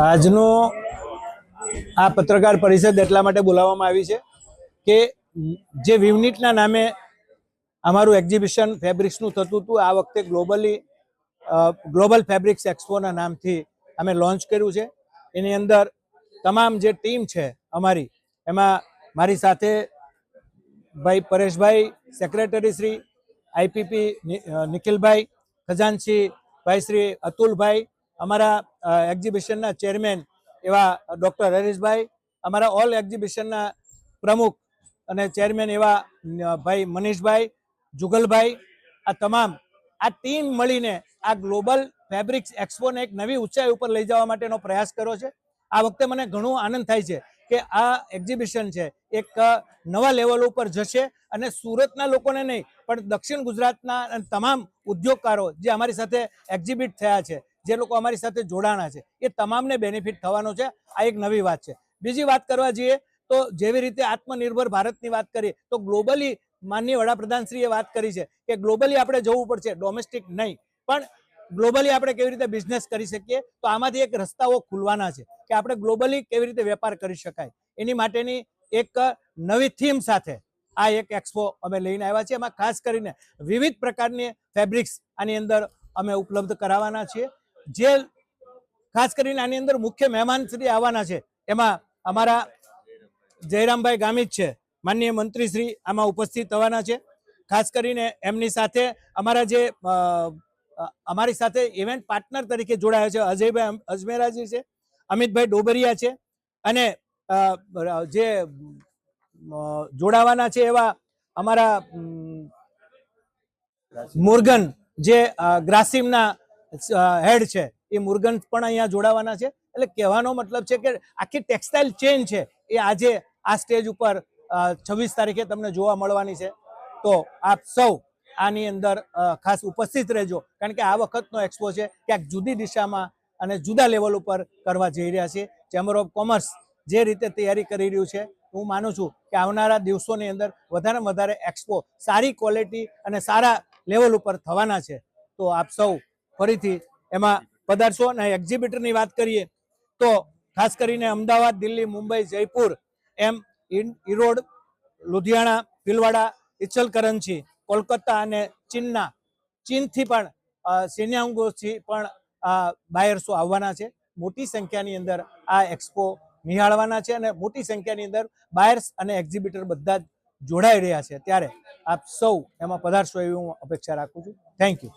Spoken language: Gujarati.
આજનો આ પત્રકાર પરિષદ એટલા માટે બોલાવવામાં આવી છે કે જે વિવનિટના નામે અમારું એક્ઝિબિશન ફેબ્રિક્સનું થતું હતું, આ વખતે ગ્લોબલ ફેબ્રિક્સ એક્સપોના નામથી અમે લોન્ચ કર્યું છે. એની અંદર તમામ જે ટીમ છે અમારી, એમાં મારી સાથે ભાઈ પરેશભાઈ, સેક્રેટરી શ્રી આઈપીપી નિખિલભાઈ, ખજાનચી ભાઈ શ્રી અતુલભાઈ, અમારા એક્ઝિબિશનના ચેરમેન એવા ડૉક્ટર હરીશભાઈ, અમારા ઓલ એક્ઝિબિશનના પ્રમુખ અને ચેરમેન એવા ભાઈ મનીષભાઈ, જુગલભાઈ, આ તમામ આ ટીમ મળીને આ ગ્લોબલ ફેબ્રિક્સ એક્સપોને એક નવી ઊંચાઈ ઉપર લઈ જવા માટેનો પ્રયાસ કર્યો છે. આ વખતે મને ઘણો આનંદ થાય છે કે આ એક્ઝિબિશન છે એક નવા લેવલ ઉપર જશે અને સુરતના લોકોને નહીં પણ દક્ષિણ ગુજરાતના તમામ ઉદ્યોગકારો જે અમારી સાથે એક્ઝિબિટ થયા છે, જે લોકો અમારી સાથે જોડાણા છે, એ તમામને બેનિફિટ થવાનો છે. આ એક નવી વાત છે. બીજી વાત કરવા જઈએ તો જેવી રીતે આત્મનિર્ભર ભારતની વાત કરીએ તો ગ્લોબલી માનનીય વડાપ્રધાનશ્રીએ વાત કરી છે કે ગ્લોબલી આપણે જવું પડશે, ડોમેસ્ટિક નહીં પણ ગ્લોબલી આપણે કેવી રીતે બિઝનેસ કરી શકીએ. તો આમાંથી એક રસ્તાઓ ખુલવાના છે કે આપણે ગ્લોબલી કેવી રીતે વેપાર કરી શકાય. એની માટેની એક નવી થીમ સાથે આ એક એક્સપો અમે લઈને આવ્યા છીએ. એમાં ખાસ કરીને વિવિધ પ્રકારની ફેબ્રિક્સ આની અંદર અમે ઉપલબ્ધ કરાવવાના છીએ. જે ખાસ કરીને આની અંદર મુખ્ય મહેમાન શ્રી આવવાના છે એમાં અમારા જયરામભાઈ ગામિત છે, માનનીય મંત્રી શ્રી આમાં ઉપસ્થિત થવાના છે. ખાસ કરીને એમની સાથે અમારી સાથે ઇવેન્ટ પાર્ટનર તરીકે જોડાયા છે અજયભાઈ અજમેરાજી છે, અમિતભાઈ ડોબરિયા છે અને જે જોડાવાના છે એવા અમારા મુર્ગન જે ગ્રાસિમના હેડ છે, એ મુર્ગન પણ અહીંયા જોડાવાના છે. એટલે કહેવાનો મતલબ છે કે આખી ટેક્સટાઇલ ચેન છે એ આજે આ સ્ટેજ ઉપર 26 તારીખે તમને જોવા મળવાની છે. તો આપ સૌ આની અંદર ખાસ ઉપસ્થિત રહેજો, કારણ કે આ વખતનો એક્સપો છે ક્યાંક જુદી દિશામાં અને જુદા લેવલ ઉપર કરવા જઈ રહ્યા છે. ચેમ્બર ઓફ કોમર્સ જે રીતે તૈયારી કરી રહ્યું છે, હું માનું છું કે આવનારા દિવસોની અંદર વધારેમાં વધારે એક્સપો સારી ક્વોલિટી અને સારા લેવલ ઉપર થવાના છે. તો આપ સૌ ફરીથી એમાં પધારશો. અને એક્ઝિબિટરની વાત કરીએ તો ખાસ કરીને અમદાવાદ, દિલ્હી, મુંબઈ, જયપુર, એમ ઈરોડ, લુધિયાણા, ભીલવાડા, ઇચલકરંજી, કોલકાતા અને ચીનથી પણ શેન્યાંગોથી પણ બાયર્સો આવવાના છે. મોટી સંખ્યાની અંદર આ એક્સપો નિહાળવાના છે અને મોટી સંખ્યાની અંદર બાયર્સ અને એક્ઝિબિટર બધા જ જોડાઈ રહ્યા છે. ત્યારે આપ સૌ એમાં પધારશો એવી હું અપેક્ષા રાખું છું. Thank you.